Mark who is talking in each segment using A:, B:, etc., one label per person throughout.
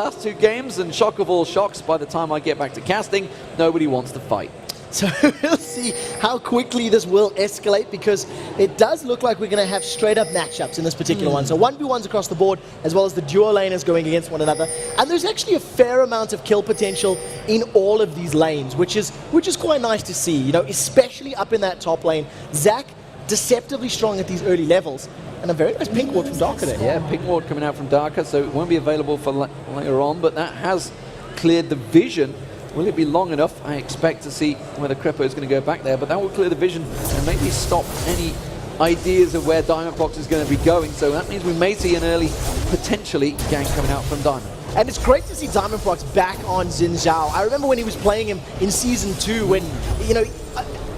A: Last two games, and shock of all shocks, by the time I get back to casting, nobody wants to fight.
B: So we'll see how quickly this will escalate, because it does look like we're going to have straight-up matchups in this particular one. So 1v1s across the board, as well as the duo laners going against one another. And there's actually a fair amount of kill potential in all of these lanes, which is quite nice to see, you know, especially up in that top lane. Zach, deceptively strong at these early levels. And a very nice pink ward from Darker there.
A: Yeah, pink ward coming out from Darker, so it won't be available for later on, but that has cleared the vision. Will it be long enough? I expect to see whether Crepo is going to go back there, but that will clear the vision and maybe stop any ideas of where Diamondbox is going to be going. So that means we may see an early, potentially, gank coming out from Diamond.
B: And it's great to see Diamondbox back on Xin Zhao. I remember when he was playing him in Season 2 when, you know,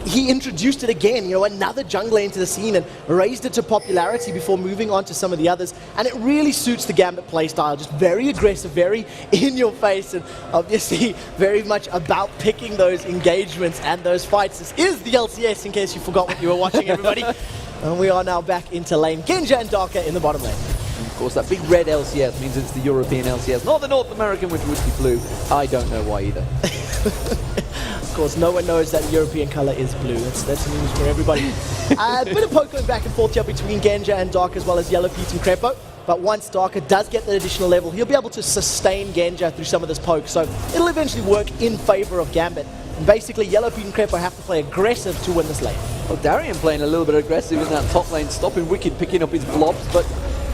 B: he introduced it again, you know, another jungler into the scene and raised it to popularity before moving on to some of the others. And it really suits the Gambit playstyle, just very aggressive, very in your face, and obviously very much about picking those engagements and those fights. This is the LCS, in case you forgot what you were watching, everybody. And we are now back into lane. Genja and Darker in the bottom lane.
A: And of course, that big red LCS means it's the European LCS, not the North American, which would be blue. I don't know why either.
B: Of course, no one knows that European color is blue. That's news for everybody. A bit of poke going back and forth here between Genja and Dark, as well as Yellow Pete and Crepo. But once Darker does get that additional level, he'll be able to sustain Genja through some of this poke. So it'll eventually work in favor of Gambit. And basically, Yellow Pete and Crepo have to play aggressive to win this lane.
A: Well, Darian playing a little bit aggressive in that top lane, stopping Wicked picking up his blobs, but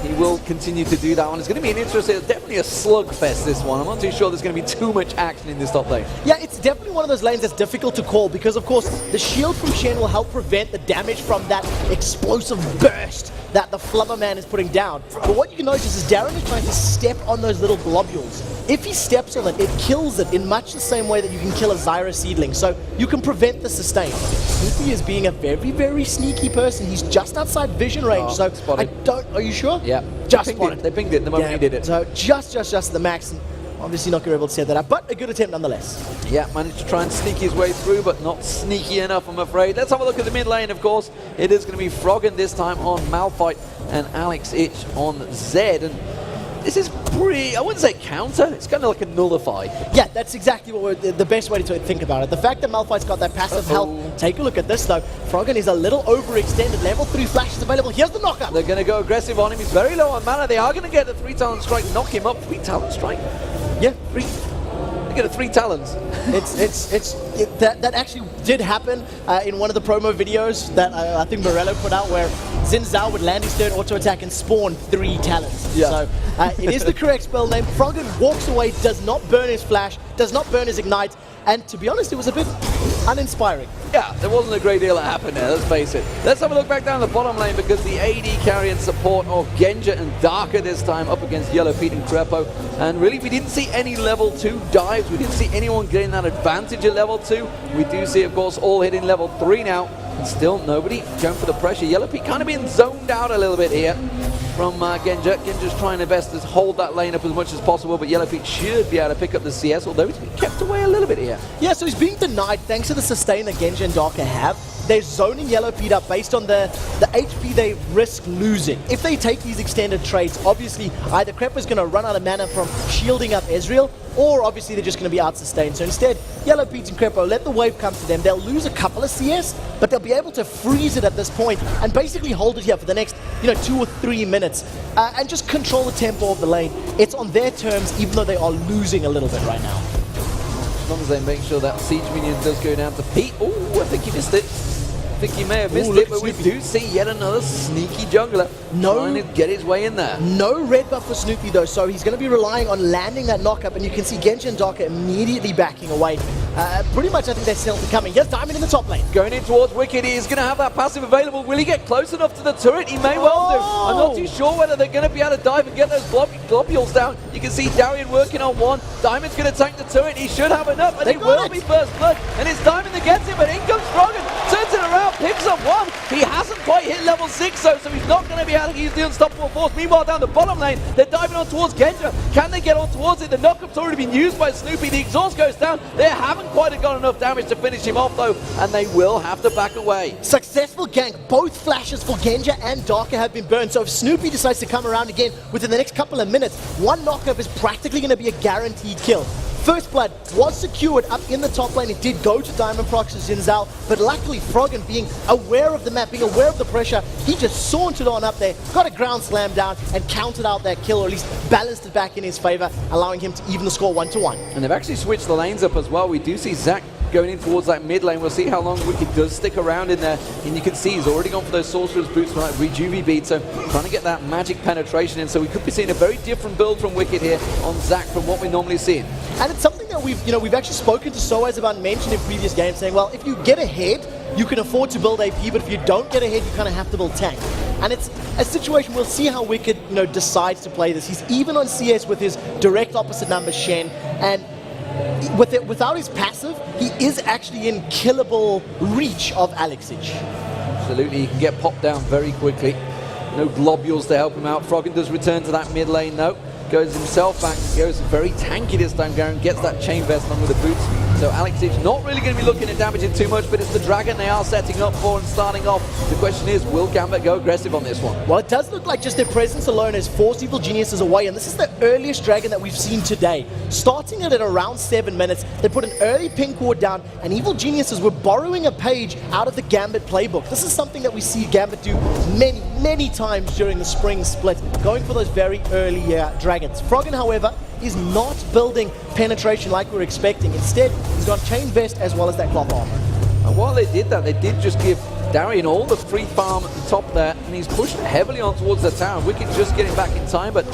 A: he will continue to do that one. It's going to be an interesting, definitely a slugfest, this one. I'm not too sure there's going to be too much action in this top lane.
B: Yeah, it's definitely one of those lanes that's difficult to call because, of course, the shield from Shen will help prevent the damage from that explosive burst that the Flubber Man is putting down. But what you can notice is Darren is trying to step on those little globules. If he steps on it, it kills it in much the same way that you can kill a Zyra seedling. So you can prevent the sustain. Snoopy is being a very, very sneaky person. He's just outside vision range. So
A: spotted.
B: are you sure?
A: Yeah.
B: Just spotted.
A: They pinged it the moment he did it.
B: So just the max. And obviously not going to be able to set that up, but a good attempt nonetheless.
A: Yeah, managed to try and sneak his way through, but not sneaky enough, I'm afraid. Let's have a look at the mid lane, of course. It is going to be Froggen this time on Malphite and Alex Ich on Zed. And this is pretty, I wouldn't say counter, it's kind of like a nullify.
B: Yeah, that's exactly what the best way to think about it. The fact that Malphite's got that passive health. Take a look at this though. Froggen is a little overextended. Level 3 flash is available. Here's the knockup.
A: They're going to go aggressive on him. He's very low on mana. They are going to get the 3 talent strike, knock him up. 3 talent strike?
B: Yeah,
A: 3. They get a 3 talons.
B: That actually did happen in one of the promo videos that I think Morello put out, where Xin Zhao would land his third auto attack and spawn 3 talents.
A: Yeah.
B: So it is the correct spell name. Froggen walks away, does not burn his flash, does not burn his ignite, and to be honest, it was a bit uninspiring.
A: Yeah, there wasn't a great deal that happened there, let's face it. Let's have a look back down the bottom lane, because the AD carry and support of Genja and Darker this time up against Yellow Pete and Crepo. And really, we didn't see any level 2 dives. We didn't see anyone getting that advantage at level 2. We do see, of course, all hitting level 3 now. And still nobody going for the pressure. Yellow Pete kind of being zoned out a little bit here from Genja. Genja's trying their best to hold that lane up as much as possible, but Yellow Pete should be able to pick up the CS, although he's been kept away a little bit here.
B: Yeah, so he's being denied thanks to the sustain that Genja and Darker have. They're zoning Yellow Pete up based on the HP they risk losing. If they take these extended trades, obviously either Crepo's going to run out of mana from shielding up Ezreal, or obviously they're just going to be out-sustained. So instead, Yellow Pete and Crepo, let the wave come to them. They'll lose a couple of CS, but they'll be able to freeze it at this point and basically hold it here for the next 2 or 3 minutes and just control the tempo of the lane. It's on their terms, even though they are losing a little bit right now.
A: As long as they make sure that siege minion does go down to Pete. Oh, I think he missed it. I think he may have missed it, but we do see yet another sneaky jungler trying to get his way in there.
B: No red buff for Snoopy though, so he's going to be relying on landing that knockup, and you can see Genja and Darker immediately backing away. Pretty much I think they're still coming. Here's Diamond in the top lane.
A: Going in towards Wicked, he is going to have that passive available. Will he get close enough to the turret? He may well do. I'm not too sure whether they're going to be able to dive and get those globules down. You can see Darian working on one. Diamond's going to tank the turret. He should have enough, and it will be first blood. And it's Diamond that gets it, but in comes Froggen. Turns it around, picks up one. He hasn't quite hit level 6 though, so he's not going to be able to use the unstoppable force. Meanwhile, down the bottom lane, they're diving on towards Genja. Can they get on towards it? The knockup's already been used by Snoopy. The exhaust goes down. They haven't quite have got enough damage to finish him off though, and they will have to back away.
B: Successful gank. Both flashes for Genja and Darker have been burned, so if Snoopy decides to come around again within the next couple of minutes, one knockup is practically going to be a guaranteed kill. First blood was secured up in the top lane. It did go to Diamondprox's Zinzao, but luckily Froggen, being aware of the map, being aware of the pressure, he just sauntered on up there, got a ground slam down, and counted out that kill, or at least balanced it back in his favor, allowing him to even the score 1-1.
A: And they've actually switched the lanes up as well. We do see Zach going in towards that mid lane. We'll see how long Wicked does stick around in there, and you can see he's already gone for those Sorcerer's Boots for that Rejuve bead, so trying to get that magic penetration in, so we could be seeing a very different build from Wicked here on Zach from what we normally see.
B: And it's something that we've actually spoken to Soaz about and mentioned in previous games, saying, well, if you get ahead, you can afford to build AP, but if you don't get ahead, you kind of have to build tank. And it's a situation, we'll see how Wicked decides to play this. He's even on CS with his direct opposite number, Shen, and without his passive, he is actually in killable reach of Alexich.
A: Absolutely, he can get popped down very quickly. No globules to help him out. Froggen does return to that mid lane though. Goes himself back, goes very tanky this time, Garen gets that chain vest along with the boots. So Alexich not really going to be looking at damaging too much, but it's the Dragon they are setting up for and starting off. The question is, will Gambit go aggressive on this one? Well,
B: it does look like just their presence alone has forced Evil Geniuses away, and this is the earliest Dragon that we've seen today. Starting it at around 7 minutes, they put an early pink ward down, and Evil Geniuses were borrowing a page out of the Gambit playbook. This is something that we see Gambit do many times during the spring split, going for those very early Dragons. Froggen, however, is not building penetration like we were expecting. Instead, he's got chain vest as well as that cloth armor.
A: And while they did that, they did just give Darian all the free farm at the top there, and he's pushed heavily on towards the tower. Wicked just getting back in time, but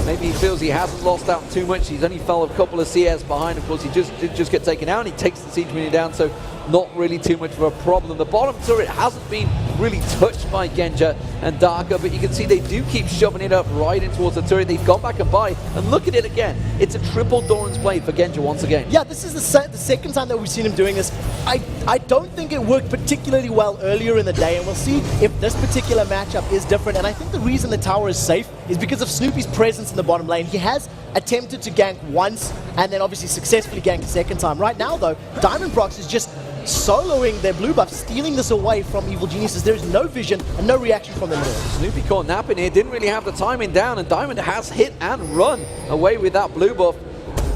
A: maybe he feels he hasn't lost out too much. He's only fell a couple of CS behind. Of course, he did just get taken out, and he takes the siege minion down, so not really too much of a problem. The bottom turret hasn't been really touched by Genja and Darker, but you can see they do keep shoving it up right in towards the turret. They've gone back and by, and look at it again. It's a triple Doran's Blade for Genja once again.
B: Yeah, this is the second time that we've seen him doing this. I don't think it worked particularly well earlier in the day, and we'll see if this particular matchup is different. And I think the reason the tower is safe is because of Snoopy's presence in the bottom lane. He has attempted to gank once, and then obviously successfully ganked a second time. Right now, though, Diamondprox is just soloing their blue buff, stealing this away from Evil Geniuses. There is no vision and no reaction from them at all.
A: Snoopy caught napping here, didn't really have the timing down, and Diamond has hit and run away with that blue buff.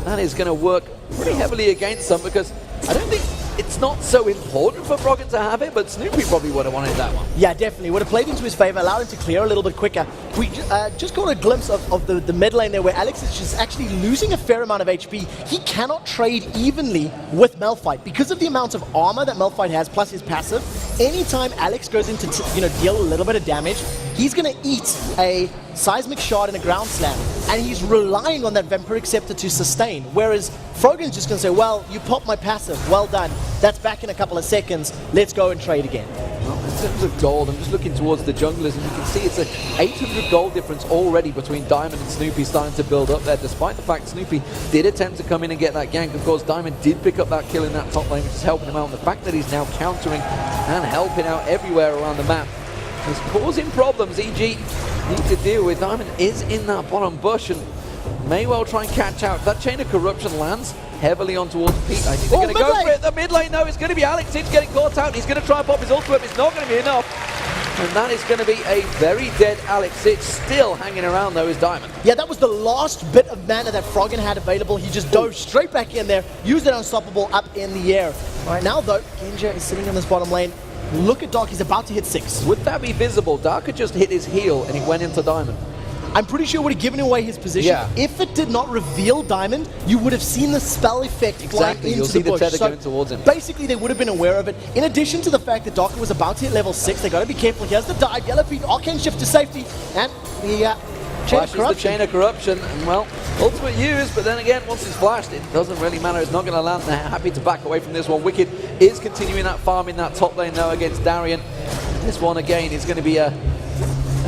A: That is going to work pretty heavily against them, because I don't think it's not so important for Froggen to have it, but Snoopy probably would have wanted that one.
B: Yeah, definitely. Would have played into his favor, allowed him to clear a little bit quicker. We just got a glimpse of the mid lane there, where Alex is just actually losing a fair amount of HP. He cannot trade evenly with Malphite because of the amount of armor that Malphite has, plus his passive. Anytime Alex goes into deal a little bit of damage, he's going to eat a seismic shard and a ground slam, and he's relying on that Vampiric Scepter to sustain, whereas Froggen's just going to say, well, you popped my passive, well done, that's back in a couple of seconds, let's go and trade again.
A: Well, in terms of gold, I'm just looking towards the junglers, and you can see it's an 800 gold difference already between Diamond and Snoopy starting to build up there, despite the fact Snoopy did attempt to come in and get that gank. Of course, Diamond did pick up that kill in that top lane, which is helping him out, and the fact that he's now countering and helping out everywhere around the map is causing problems EG need to deal with. Diamond is in that bottom bush and may well try and catch out. That Chain of Corruption lands heavily on towards Pete. I think they're going to go for it. The mid lane, no, it's going to be Alex. He's getting caught out. He's going to try and pop his ultimate. It's not going to be enough. And that is going to be a very dead Alex. It's still hanging around though is Diamond.
B: Yeah, that was the last bit of mana that Froggen had available. He just dove straight back in there, used it unstoppable up in the air. Right now though, Genja is sitting in this bottom lane. Look at Dark, he's about to hit 6.
A: Would that be visible? Dark had just hit his heel and he went into Diamond.
B: I'm pretty sure it would have given away his position.
A: Yeah.
B: If it did not reveal Diamond, you would have seen the spell effect flying into
A: You'll see
B: the bush.
A: tether going towards him.
B: Basically, they would have been aware of it. In addition to the fact that Darker was about to hit level 6, they got to be careful. He has the dive, Yellow Feet, Arcane Shift to safety, and the
A: Chain of Corruption, and well, ultimate use, but then again, once it's flashed, it doesn't really matter. It's not going to land. They're happy to back away from this one. Wicked is continuing that farm in that top lane now against Darian. This one again is going to be a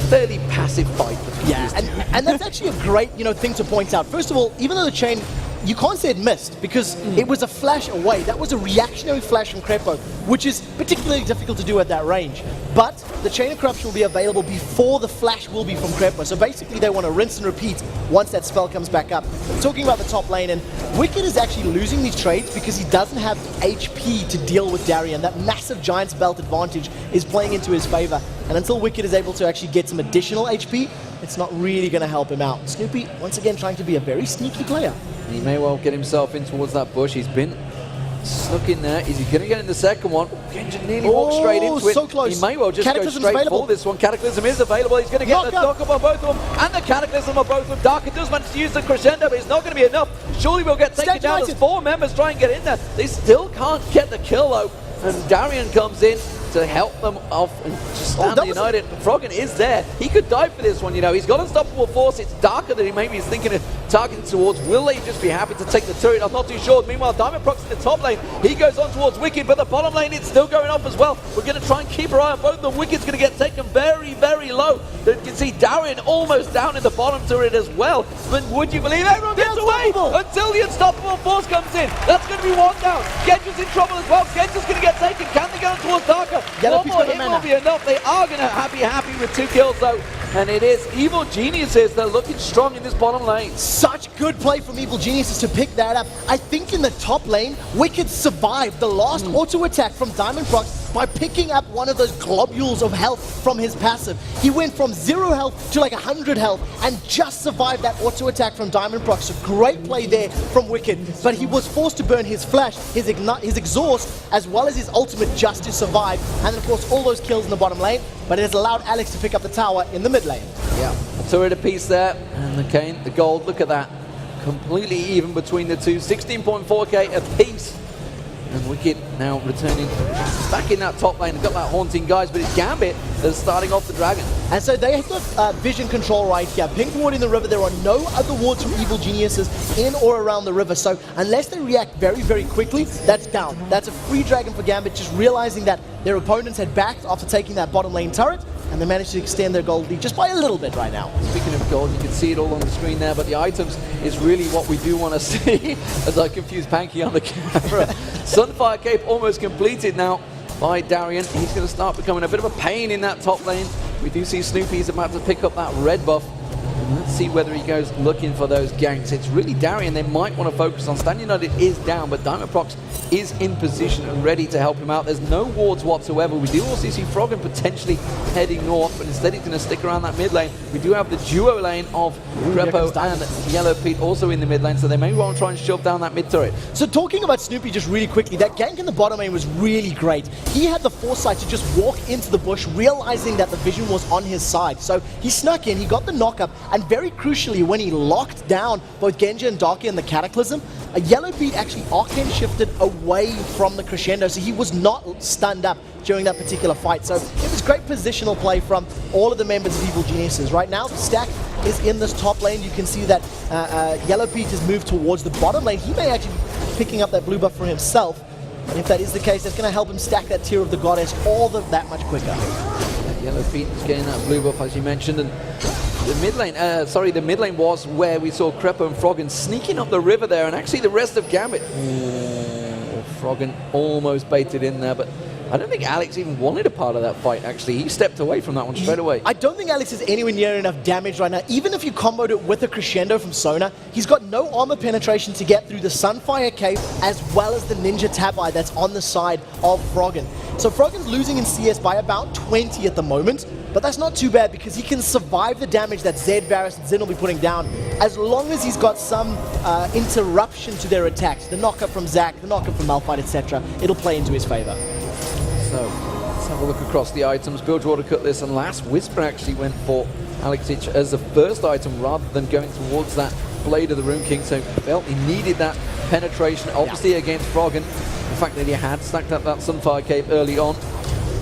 A: fairly passive fight.
B: Yeah, and that's actually a great thing to point out. First of all, even though the chain you can't say it missed because it was a flash away. That was a reactionary flash from Crepo, which is particularly difficult to do at that range. But the Chain of Corruption will be available before the flash will be from Crepo. So basically they want to rinse and repeat once that spell comes back up. Talking about the top lane, and Wicked is actually losing these trades because he doesn't have HP to deal with Darien. That massive Giant's Belt advantage is playing into his favor. And until Wicked is able to actually get some additional HP, it's not really going to help him out. Snoopy, once again, trying to be a very sneaky player.
A: He may well get himself in towards that bush. He's been snuck in there. Is he going to get in the second one? Genja nearly walked straight into it.
B: So close.
A: He may well just go straight for this one. Cataclysm is available. He's going to get the knock up on both of them and the Cataclysm on both of them. Darker does manage to use the Crescendo, but it's not going to be enough. Surely we'll get taken down as 4 members try and get in there. They still can't get the kill though. And Darien comes in to help them off and just stand united. Froggen is there. He could die for this one, you know. He's got unstoppable force. It's Darker that he maybe is thinking of targeting towards. Will they just be happy to take the turret? I'm not too sure. Meanwhile, Diamondprox in the top lane. He goes on towards Wicked, but the bottom lane, it's still going off as well. We're going to try and keep our eye on both of them. Wicked's going to get taken very, very low. You can see Darien almost down in the bottom turret as well. But would you believe everyone gets away until the unstoppable force comes in? That's going to be one down. Genja's in trouble as well. Genja's going to get taken. Can they go towards Darker? One more hit will be enough. They are going to be happy with 2 kills though. And it is Evil Geniuses. They're looking strong in this bottom lane.
B: Such good play from Evil Geniuses to pick that up. I think in the top lane, Wicked survived the last auto attack from Diamondprox by picking up one of those globules of health from his passive. He went from 0 health to like 100 health and just survived that auto attack from Diamondprox. So great play there from Wicked, but he was forced to burn his flash, his exhaust, as well as his ultimate just to survive. And then of course all those kills in the bottom lane, but it has allowed Alex to pick up the tower in the mid lane.
A: Yeah, turret apiece there, and the Kane, the gold, look at that. Completely even between the two, 16.4k apiece. And Wicked now returning back in that top lane. They've got that haunting guys, but it's Gambit that's starting off the dragon.
B: And so they have got vision control right here. Pink ward in the river. There are no other wards from Evil Geniuses in or around the river. So unless they react very, very quickly, that's down. That's a free dragon for Gambit, just realizing that their opponents had backed after taking that bottom lane turret, and they managed to extend their gold lead just by a little bit right now.
A: Speaking of gold, you can see it all on the screen there, but the items is really what we do want to see as I confuse Panky on the camera. Sunfire Cape almost completed now by Darien. He's going to start becoming a bit of a pain in that top lane. We do see Snoopy's about to pick up that red buff. Let's see whether he goes looking for those ganks. It's really Darien they might want to focus on. Stan United is down, but Diamondprox is in position and ready to help him out. There's no wards whatsoever. We do also see Froggen potentially heading north, but instead he's going to stick around that mid lane. We do have the duo lane of Crepo and Yellow Pete also in the mid lane, so they may well try and shove down that mid turret.
B: So talking about Snoopy just really quickly, that gank in the bottom lane was really great. He had the foresight to just walk into the bush, realizing that the vision was on his side. So he snuck in, he got the knock up, and very crucially, when he locked down both Genja and Darky in the Cataclysm, a Yellow Pete actually arcane shifted away from the Crescendo, so he was not stunned up during that particular fight. So it was great positional play from all of the members of Evil Geniuses. Right now, the stack is in this top lane. You can see that Yellow Pete has moved towards the bottom lane. He may actually be picking up that blue buff for himself. And if that is the case, that's going to help him stack that tier of the Goddess all that much quicker.
A: Yellow Pete is getting that blue buff, as you mentioned, and the mid lane was where we saw Crepo and Froggen sneaking up the river there, and actually the rest of Gambit. Froggen almost baited in there, but I don't think Alex even wanted a part of that fight, actually. He stepped away from that one straight away.
B: I don't think Alex is anywhere near enough damage right now. Even if you comboed it with a Crescendo from Sona, he's got no armor penetration to get through the Sunfire Cape as well as the Ninja Tabi that's on the side of Froggen. So Froggen's losing in CS by about 20 at the moment, but that's not too bad because he can survive the damage that Zed, Varus, and Zin will be putting down as long as he's got some interruption to their attacks. The knockup from Zac, the knockup from Malphite, etc. It'll play into his favor.
A: So, let's have a look across the items. Bilgewater Cutlass and Last Whisper actually went for Alexic as the first item rather than going towards that Blade of the Rune King, so felt he needed that penetration, obviously against Froggen. The fact that he had stacked up that Sunfire Cape early on.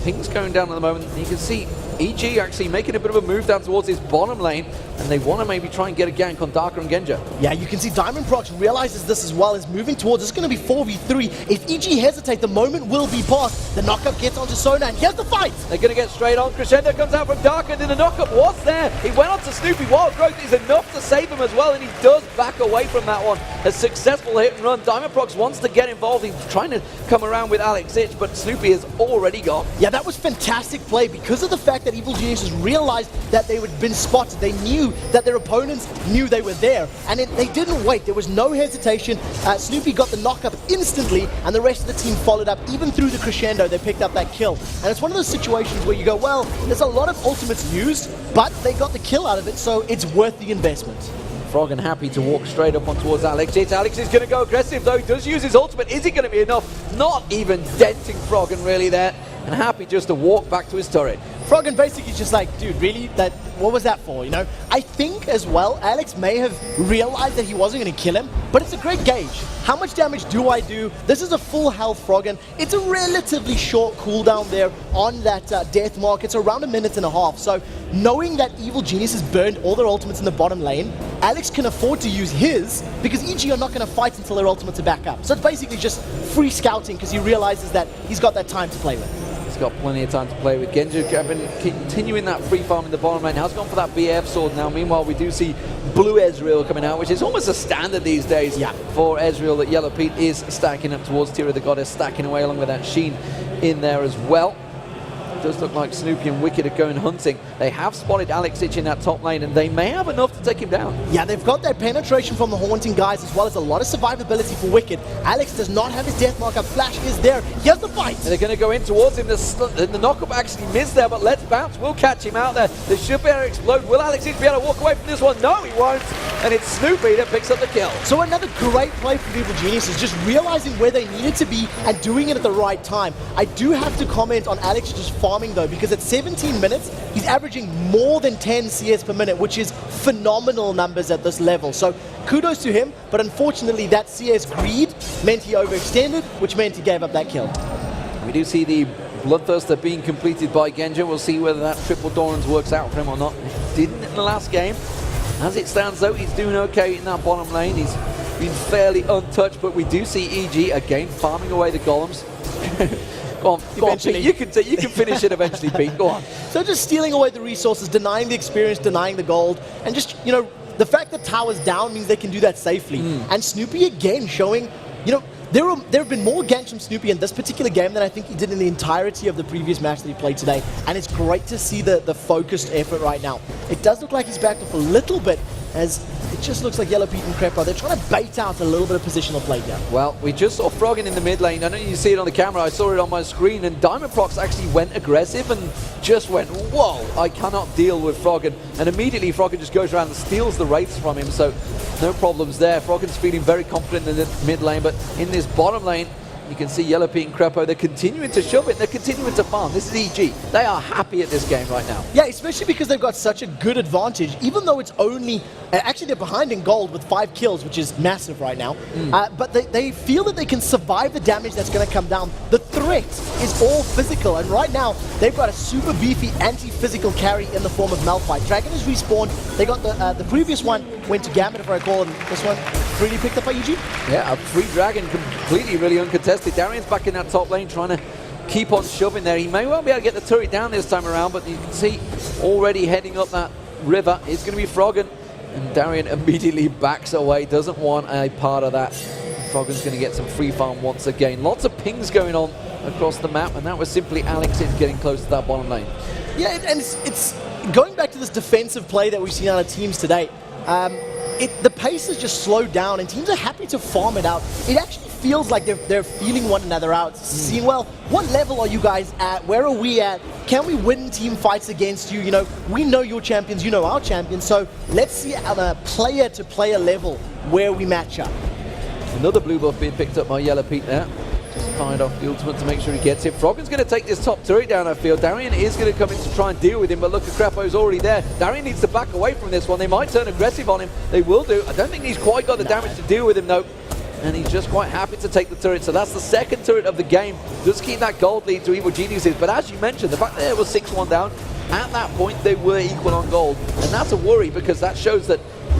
A: Pink's going down at the moment. You can see EG actually making a bit of a move down towards his bottom lane. and they want to maybe try and get a gank on Darker and Genja.
B: Yeah, you can see Diamondprox realizes this as well, is moving towards, it's going to be 4v3. If EG hesitate, the moment will be past. The knockup gets onto Sona, and here's the fight!
A: They're going to get straight on. Crescendo comes out from Darker, and then the knockup was there. He went on to Snoopy. Wild Growth is enough to save him as well, and he does back away from that one. A successful hit and run. Diamondprox wants to get involved. He's trying to come around with Alex Ich, but Snoopy is already gone.
B: Yeah, that was fantastic play because of the fact that Evil Geniuses realized that they had been spotted. They knew that their opponents knew they were there, and they didn't wait. There was no hesitation. Snoopy got the knockup instantly, and the rest of the team followed up. Even through the crescendo, they picked up that kill. And it's one of those situations where you go, well, there's a lot of ultimates used, but they got the kill out of it, so it's worth the investment.
A: Froggen happy to walk straight up on towards Alex. Alex is going to go aggressive though. He does use his ultimate. Is it going to be enough? Not even denting Froggen really there. And happy just to walk back to his turret.
B: Froggen basically just like, dude, really? What was that for, you know? I think as well, Alex may have realized that he wasn't going to kill him, but it's a great gauge. How much damage do I do? This is a full health Froggen. It's a relatively short cooldown there on that death mark. It's around 1.5 minutes. So knowing that Evil Geniuses burned all their ultimates in the bottom lane, Alex can afford to use his because EG are not going to fight until their ultimates are back up. So it's basically just free scouting because he realizes that he's got that time to play with.
A: He's got plenty of time to play with. Genja have been continuing that free farm in the bottom lane. Has gone for that BF sword now. Meanwhile, we do see blue Ezreal coming out, which is almost a standard these days for Ezreal, that Yellow Pete is stacking up towards Tear of the Goddess, stacking away along with that Sheen in there as well. It does look like Snoopy and Wicked are going hunting. They have spotted Alex Ich in that top lane, and they may have enough to take him down. Yeah, they've got that penetration from the Haunting guys, as well as a lot of survivability for Wicked. Alex does not have his death mark up. Flash is there. Here's the fight. And they're going to go in towards him. The knockup actually missed there, but Let's Bounce will catch him out there. The should be able to explode. Will Alex Ich be able to walk away from this one? No, he won't. And it's Snoopy that picks up the kill. So another great play from Evil Geniuses, just realizing where they needed to be and doing it at the right time. I do have to comment on Alex just farming though, because at 17 minutes, he's averaging more than 10 CS per minute, which is phenomenal numbers at this level. So kudos to him, but unfortunately that CS greed meant he overextended, which meant he gave up that kill. We do see the Bloodthirster being completed by Genja. We'll see whether that triple Dorans works out for him or not. It didn't in the last game. As it stands though, he's doing okay in that bottom lane. He's been fairly untouched, but we do see EG again farming away the golems. Go on, Pete. You can finish it eventually, Pete. Go on. So just stealing away the resources, denying the experience, denying the gold, and just, you know, the fact that tower's down means they can do that safely. And Snoopy again showing, you know, there have been more ganks from Snoopy in this particular game than I think he did in the entirety of the previous match that he played today. And it's great to see the focused effort right now. It does look like he's backed off a little bit, as it just looks like Yellow Pete and Crepo, they're trying to bait out a little bit of positional play here. Well, we just saw Froggen in the mid lane. I know you see it on the camera, I saw it on my screen, and Diamondprox actually went aggressive and just went, whoa, I cannot deal with Froggen. And immediately Froggen just goes around and steals the wraiths from him, so no problems there. Froggen's feeling very confident in the mid lane, but in this bottom lane, you can see Yellow Pete and Crepo, they're continuing to shove it, they're continuing to farm. This is EG. They are happy at this game right now. Yeah, especially because they've got such a good advantage, even though it's only, actually they're behind in gold with 5 kills, which is massive right now. But they feel that they can survive the damage that's going to come down. The threat is all physical, and right now they've got a super beefy anti-physical carry in the form of Malphite. Dragon is respawned. They got the previous one went to Gambit, if I recall, and this one really picked up by EG. Yeah, a free Dragon, completely really uncontested. Darian's back in that top lane trying to keep on shoving there. He may well be able to get the turret down this time around, but you can see already heading up that river is going to be Froggen, and Darian immediately backs away, doesn't want a part of that. Froggen's going to get some free farm once again. Lots of pings going on across the map, and that was simply Alex Ich getting close to that bottom lane. Yeah, and it's going back to this defensive play that we've seen out of teams today. The pace has just slowed down, and teams are happy to farm it out. It actually feels like they're feeling one another out, seeing, well, what level are you guys at? Where are we at? Can we win team fights against you? You know, we know your champions, you know our champions, so let's see on a player-to-player level where we match up. Another blue buff being picked up by Yellow Pete there. Just fired off the ultimate to make sure he gets it. Froggen's going to take this top turret down, I feel. Darian is going to come in to try and deal with him, but look at Crepo's already there. Darian needs to back away from this one. They might turn aggressive on him. They will do. I don't think he's quite got the damage to deal with him, though. And he's just quite happy to take the turret. So that's the second turret of the game. Does keep that gold lead to Evil Geniuses. But as you mentioned, the fact that it was 6-1 down At that point, they were equal on gold, and that's a worry because that shows that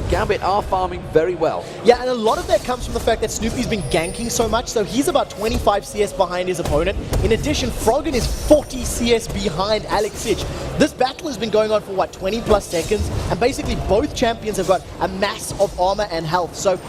A: Gambit are farming very well.
B: Yeah, and a lot of that comes from the fact that Snoopy's been ganking so much, so he's about 25 CS behind his opponent. In addition, Froggen is 40 CS behind Alex Sitch. This battle has been going on for, what, 20 plus seconds, and basically both champions have got a mass of armor and health, so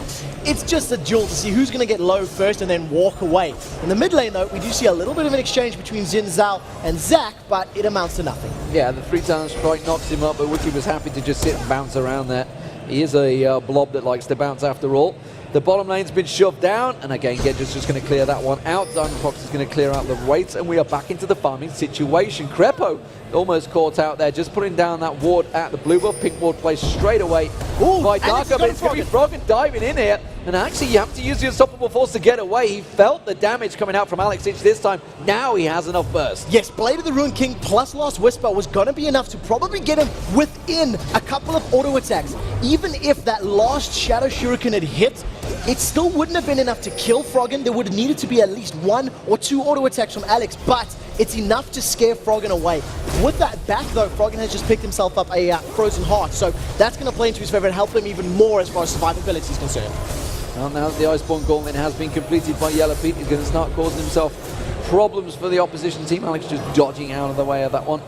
B: it's just a duel to see who's going to get low first and then walk away. In the mid lane, though, we do see a little bit of an exchange between Xin Zhao and Zach, but it amounts to nothing.
A: Yeah, the 3-talent strike knocks him up, but Wiki was happy to just sit and bounce around there. He is a blob that likes to bounce after all. The bottom lane's been shoved down, and again, Genja's just going to clear that one out. Diamondprox is going to clear out the Wraiths, and we are back into the farming situation. Krepo almost caught out there, just putting down that ward at the blue buff. Pink ward placed straight away by Darker, but it's going to be Froggen diving in here. And actually, you have to use the unstoppable force to get away. He felt the damage coming out from Alex Sitch this time. Now he has enough burst.
B: Yes, Blade of the Ruined King plus Last Whisper was going to be enough to probably get him within a couple of auto attacks. Even if that last Shadow Shuriken had hit, it still wouldn't have been enough to kill Froggen. There would have needed to be at least 1 or 2 auto attacks from Alex, but it's enough to scare Froggen away. With that back, though, Froggen has just picked himself up a Frozen Heart, so that's going to play into his favor and help him even more as far as survivability is concerned.
A: Well, now that the Iceborne Gauntlet has been completed by Yellow Pete, he's going to start causing himself problems for the opposition team. Alex just dodging out of the way of that one.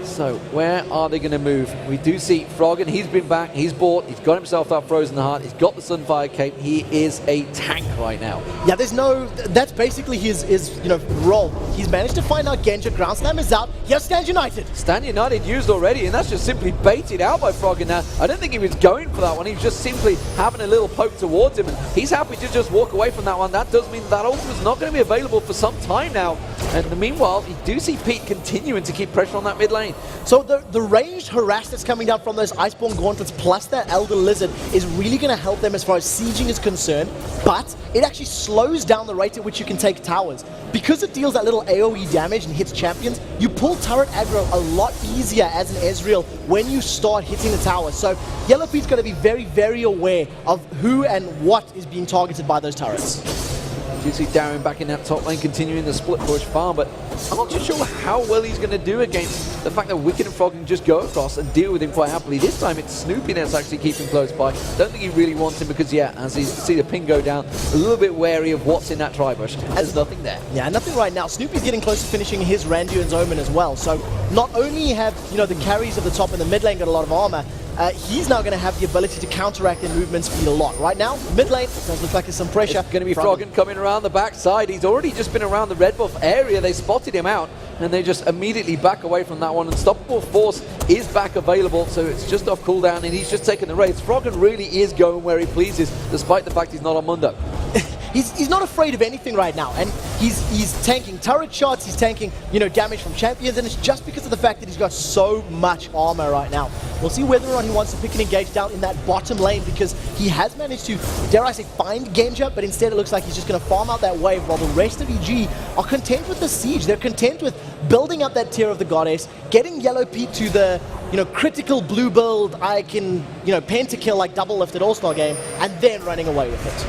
A: So, where are they going to move? We do see Froggen, he's been back, he's bought, he's got himself that Frozen Heart, he's got the Sunfire Cape, he is a tank right now.
B: Yeah, that's basically his role. He's managed to find out Genja, Ground Slam is out, he has Stand United.
A: Stand United used already, and that's just simply baited out by Froggen now. I don't think he was going for that one, he was just simply having a little poke towards him, and he's happy to just walk away from that one. That does mean that ultimate is not going to be available for some time now. And meanwhile, you do see Pete continuing to keep pressure on that mid lane.
B: So the ranged harass that's coming down from those Iceborne Gauntlets plus that Elder Lizard is really going to help them as far as sieging is concerned, but it actually slows down the rate at which you can take towers. Because it deals that little AoE damage and hits champions, you pull turret aggro a lot easier as an Ezreal when you start hitting the tower. So Yellow Pete's going to be very, very aware of who and what is being targeted by those turrets.
A: You see Darren back in that top lane, continuing the split push farm, but I'm not too sure how well he's going to do against the fact that Wicked and Froggen just go across and deal with him quite happily. This time it's Snoopy that's actually keeping close by. Don't think he really wants him because, yeah, as you see the ping go down, a little bit wary of what's in that tri-bush. There's nothing there.
B: Yeah, nothing right now. Snoopy's getting close to finishing his Randu and Omen as well. So not only have, the carries of the top and the mid lane got a lot of armor, he's now going to have the ability to counteract their movement speed a lot. Right now, mid lane, does look like there's some pressure.
A: It's going to be Froggen coming around the backside. He's already just been around the red buff area. They spotted him out, and they just immediately back away from that one. Unstoppable Force is back available, so it's just off cooldown, and he's just taking the raids. Froggen really is going where he pleases, despite the fact he's not on Mundo.
B: He's not afraid of anything right now, and he's tanking turret shots, he's tanking, damage from champions, and it's just because of the fact that he's got so much armor right now. We'll see whether or not he wants to pick and engage down in that bottom lane, because he has managed to, dare I say, find Genja, but instead it looks like he's just going to farm out that wave, while the rest of EG are content with the siege. They're content with building up that tier of the goddess, getting Yellow Pete to the, critical blue build, I can, pentakill like double lifted all-star game, and then running away with it.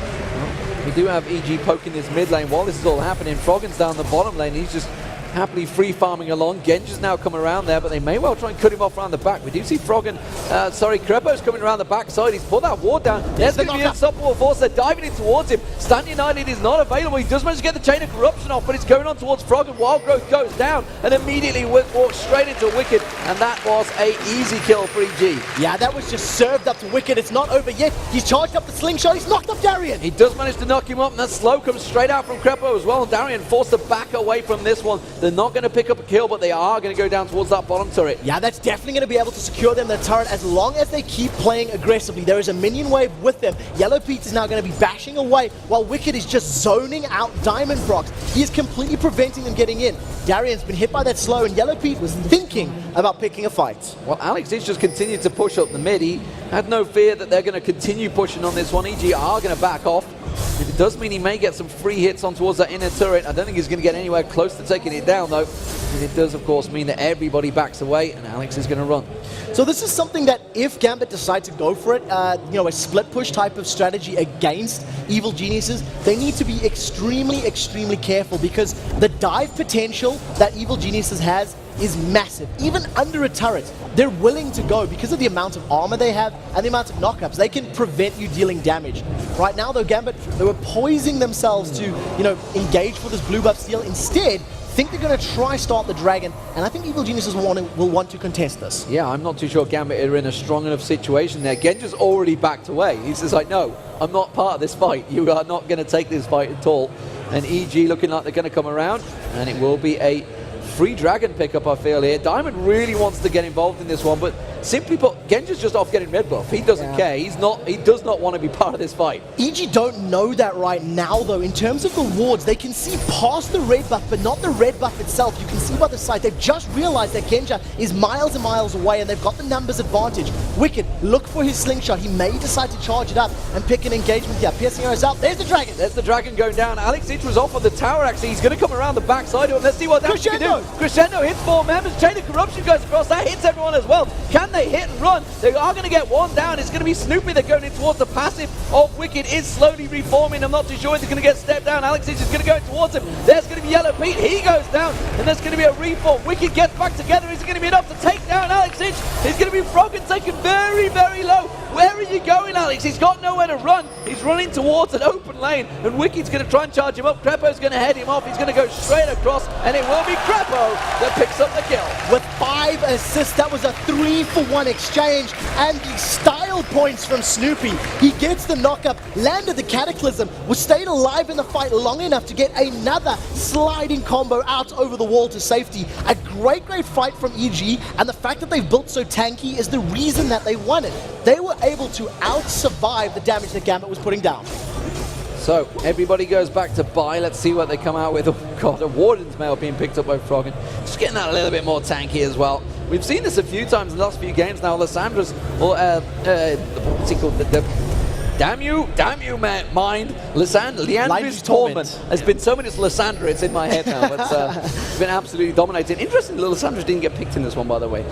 A: We do have EG poking this mid lane while this is all happening. Froggen's down the bottom lane. He's just happily free farming along. Genja's now coming around there, but they may well try and cut him off around the back. We do see Krepo's coming around the back side. He's put that ward down. There's going to be an unstoppable force. They're diving in towards him. Stand United is not available. He does manage to get the chain of corruption off, but it's going on towards Froggen. Wild Growth goes down and immediately walks straight into Wicked, and that was a easy kill for EG.
B: Yeah, that was just served up to Wicked. It's not over yet. He's charged up the slingshot. He's knocked up Darian.
A: He does manage to knock him up, and that slow comes straight out from Krepo as well. And Darian forced to back away from this one. They're not going to pick up a kill, but they are going to go down towards that bottom turret.
B: Yeah, that's definitely going to be able to secure them the turret as long as they keep playing aggressively. There is a minion wave with them. Yellow Pete is now going to be bashing away while Wicked is just zoning out Diamondprox. He is completely preventing them getting in. Darian's been hit by that slow, and Yellow Pete was thinking about picking a fight.
A: Well, Alex did just continue to push up the mid. He had no fear that they're going to continue pushing on this one. EG are going to back off. It does mean he may get some free hits on towards that inner turret. I don't think he's going to get anywhere close to taking it down, though. And it does, of course, mean that everybody backs away, and Alex is going to run.
B: So this is something that if Gambit decide to go for it, a split push type of strategy against Evil Geniuses, they need to be extremely, extremely careful, because the dive potential that Evil Geniuses has is massive. Even under a turret, they're willing to go because of the amount of armor they have and the amount of knockups. They can prevent you dealing damage. Right now, though, Gambit, they were poising themselves to, engage for this blue buff steal. Instead, think they're going to try start the dragon, and I think Evil Geniuses will want to contest this.
A: Yeah, I'm not too sure Gambit are in a strong enough situation there. Genja's already backed away. He's just like, no, I'm not part of this fight. You are not going to take this fight at all. And EG looking like they're going to come around, and it will be a free dragon pickup, I feel here. Diamond really wants to get involved in this one, but simply put, Genja's just off getting red buff. He doesn't care. He does not want to be part of this fight.
B: EG don't know that right now, though. In terms of the wards, they can see past the red buff, but not the red buff itself. You can see by the side, they've just realized that Genja is miles and miles away, and they've got the numbers advantage. Wicked, look for his slingshot. He may decide to charge it up and pick an engagement here. Piercing arrows out. There's the dragon.
A: There's the dragon going down. Alex Ich was off on the tower, actually. He's going to come around the backside of him. Let's see what damage he can do. Crescendo hits 4 members. Chain of Corruption goes across. That hits everyone as well. Can they hit and run? They are going to get one down. It's going to be Snoopy. They're going in towards the passive of Wicked. Is slowly reforming. I'm not too sure if they're going to get stepped down. Alex Ich is going to go towards him. There's going to be Yellow Pete. He goes down. And there's going to be a reform. Wicked gets back together. Is it going to be enough to take down Alex Ich? He's going to be Froggen taken very, very low. Where are you going, Alex? He's got nowhere to run. He's running towards an open lane. And Wicked's going to try and charge him up. Crepo's going to head him off. He's going to go straight across. And it will be Crepo that picks up the kill.
B: With 5 assists, that was a 3-for-1 exchange. And the style points from Snoopy. He gets the knockup, landed the Cataclysm, was stayed alive in the fight long enough to get another sliding combo out over the wall to safety. A great fight from EG, and the fact that they've built so tanky is the reason that they won it. They were able to out-survive the damage that Gambit was putting down.
A: So, everybody goes back to buy. Let's see what they come out with. Oh, God, a Warden's Mail being picked up by Froggen. Just getting that a little bit more tanky as well. We've seen this a few times in the last few games now. Lyssandra's, or what's he called? Damn you, mind. Leandri's Torment has been so many Lysandra, it's in my head now, but it's been absolutely dominating. Interesting, Lysandra didn't get picked in this one, by the way.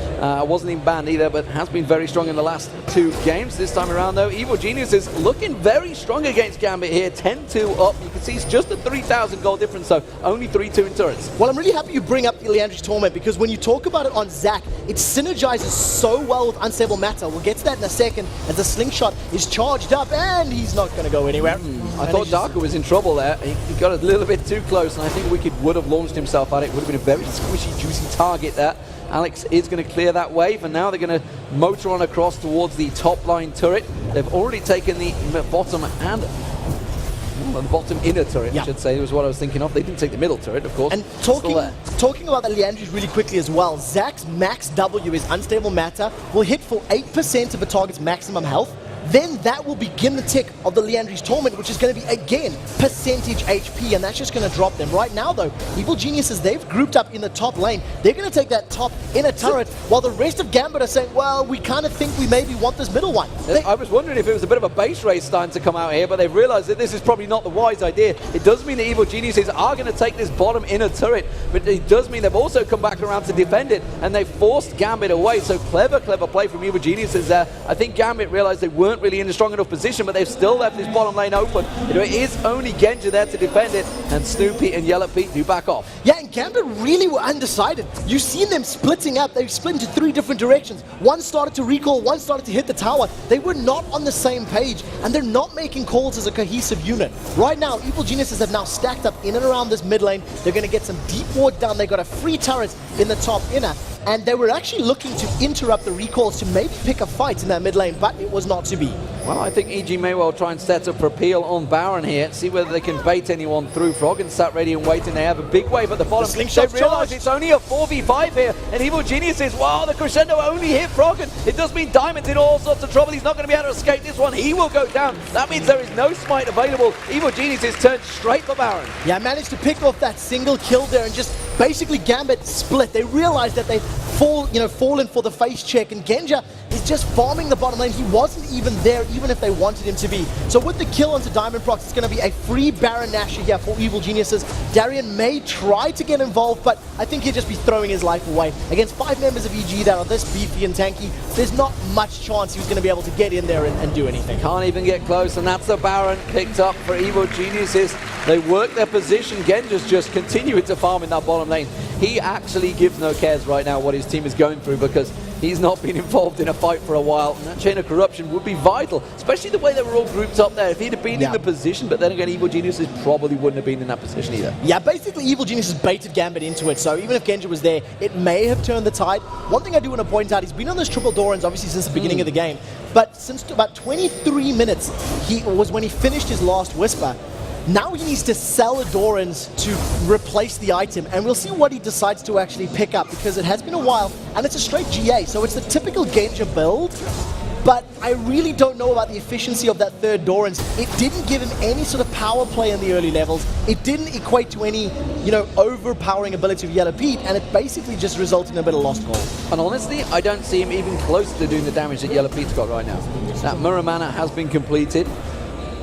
A: Wasn't even banned either, but has been very strong in the last 2 games. This time around, though, Evil Genius is looking very strong against Gambit here. 10-2 up. You can see it's just a 3,000 gold difference, so only 3-2 in turrets.
B: Well, I'm really happy you bring up Leandri's Torment, because when you talk about it on Zac, it synergizes so well with Unstable Matter. We'll get to that in a second, as the slingshot is charged up, and he's not going to go anywhere.
A: I thought Darker was in trouble there. He got a little bit too close, and I think Wicked would have launched himself at it. Would have been a very squishy, juicy target there. Alex is going to clear that wave, and now they're going to motor on across towards the top line turret. They've already taken the bottom and the bottom inner turret, I should say, was what I was thinking of. They didn't take the middle turret, of course.
B: And talking about the Leandris really quickly as well, Zac's max W is Unstable Matter, will hit for 8% of a target's maximum health. Then that will begin the tick of the Leandri's Torment, which is going to be, again, percentage HP, and that's just going to drop them. Right now, though, Evil Geniuses, they've grouped up in the top lane. They're going to take that top inner turret, while the rest of Gambit are saying, well, we kind of think we maybe want this middle one.
A: I was wondering if it was a bit of a base race starting to come out here, but they've realized that this is probably not the wise idea. It does mean that Evil Geniuses are going to take this bottom inner turret, but it does mean they've also come back around to defend it, and they've forced Gambit away. So clever play from Evil Geniuses there. I think Gambit realized they weren't really in a strong enough position, but they've still left this bottom lane open. It is only Genja there to defend it, and Snoopy and Yellow Pete do back off.
B: Yeah, and Gambit really were undecided. You've seen them splitting up. They've split into 3 different directions. One started to recall, one started to hit the tower. They were not on the same page, and they're not making calls as a cohesive unit. Right now, Evil Geniuses have now stacked up in and around this mid lane. They're going to get some deep ward down. They got a free turret in the top inner, and they were actually looking to interrupt the recalls to maybe pick a fight in that mid lane, but it was not to be.
A: Well, I think EG may well try and set up for a peel on Baron here, see whether they can bait anyone through. Froggen sat ready and waiting. They have a big wave at the bottom. They realize it's only a 4v5 here, and Evil Geniuses, wow, the Crescendo only hit Froggen. It does mean Diamond's in all sorts of trouble. He's not going to be able to escape this one. He will go down. That means there is no smite available. Evil Geniuses turned straight for Baron.
B: Yeah, managed to pick off that single kill there, and just basically Gambit split. They realized that they've fallen for the face check, and Genja is just farming the bottom lane. He wasn't even there, even if they wanted him to be. So with the kill onto Diamond Prox, it's going to be a free Baron Nashor here for Evil Geniuses. Darian may try to get involved, but I think he'll just be throwing his life away. Against 5 members of EG that are this beefy and tanky, there's not much chance he was going to be able to get in there and do anything.
A: Can't even get close, and that's the Baron picked up for Evil Geniuses. They work their position. Genja's just continuing to farm in that bottom lane. he actually gives no cares right now what his team is going through, because he's not been involved in a fight for a while, and that chain of corruption would be vital, especially the way they were all grouped up there. If he'd have been in the position, but then again, Evil Geniuses probably wouldn't have been in that position either.
B: Yeah, basically Evil Geniuses baited Gambit into it, so even if Genja was there, it may have turned the tide. One thing I do want to point out, he's been on those triple Dorans obviously since the beginning of the game, but since about 23 minutes was when he finished his last Whisper. Now he needs to sell the Dorans to replace the item, and we'll see what he decides to actually pick up, because it has been a while, and it's a straight GA, so it's the typical Genja build, but I really don't know about the efficiency of that third Dorans. It didn't give him any sort of power play in the early levels. It didn't equate to any, overpowering ability of Yellow Pete, and it basically just resulted in a bit of lost gold.
A: And honestly, I don't see him even close to doing the damage that Yellow Pete's got right now. That Mirror Mana has been completed.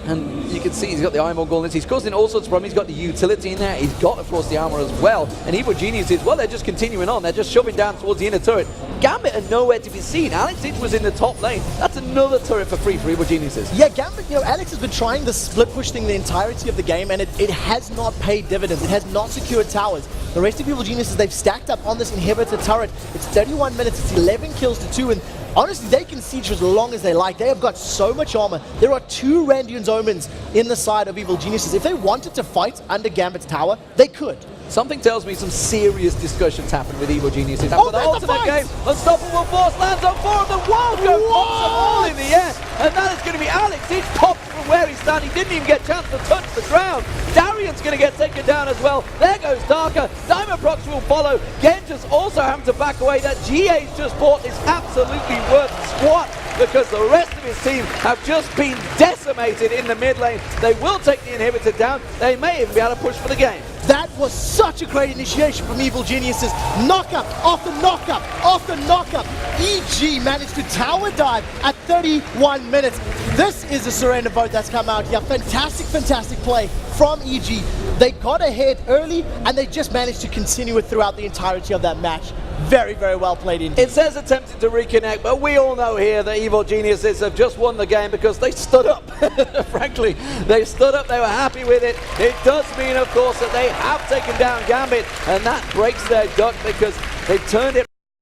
A: And you can see he's got the Iron Gauntlet. He's causing all sorts of problems. He's got the utility in there. He's got, of course, the armor as well. And Evil Geniuses, well, they're just continuing on. They're just shoving down towards the inner turret. Gambit are nowhere to be seen. Alex Itch was in the top lane. That's another turret for free for Evil Geniuses.
B: Yeah, Gambit, Alex has been trying the split push thing the entirety of the game, and it has not paid dividends. It has not secured towers. The rest of Evil Geniuses, they've stacked up on this inhibitor turret. It's 31 minutes. It's 11 kills to 2, and honestly, they can siege for as long as they like. They have got so much armor. There are 2 Randuin's Omens in the side of Evil Geniuses. If they wanted to fight under Gambit's tower, they could.
A: Something tells me some serious discussions happened with Evil Geniuses.
B: Oh,
A: the ultimate game, Unstoppable Force lands on 4 of them. Wildco pops them all in the air, and that is going to be Alex. He's popped from where he's standing. Didn't even get a chance to touch the ground. Darian's going to get taken down as well. There goes Darker. Diamond Prox will follow. Genja's also having to back away. That GA's just bought is absolutely worth squat, because the rest of his team have just been decimated in the mid lane. They will take the inhibitor down. They may even be able to push for the game.
B: That was such a great initiation from Evil Geniuses. Knockup after knockup after knockup. EG managed to tower dive at 31 minutes. This is a surrender vote that's come out here. Fantastic, fantastic play from EG. They got ahead early, and they just managed to continue it throughout the entirety of that match. Very, very well played indeed.
A: It says attempted to reconnect, but we all know here that Evil Geniuses have just won the game because they stood up. Frankly, they stood up, they were happy with it. It does mean, of course, that they have taken down Gambit, and that breaks their duck because they turned it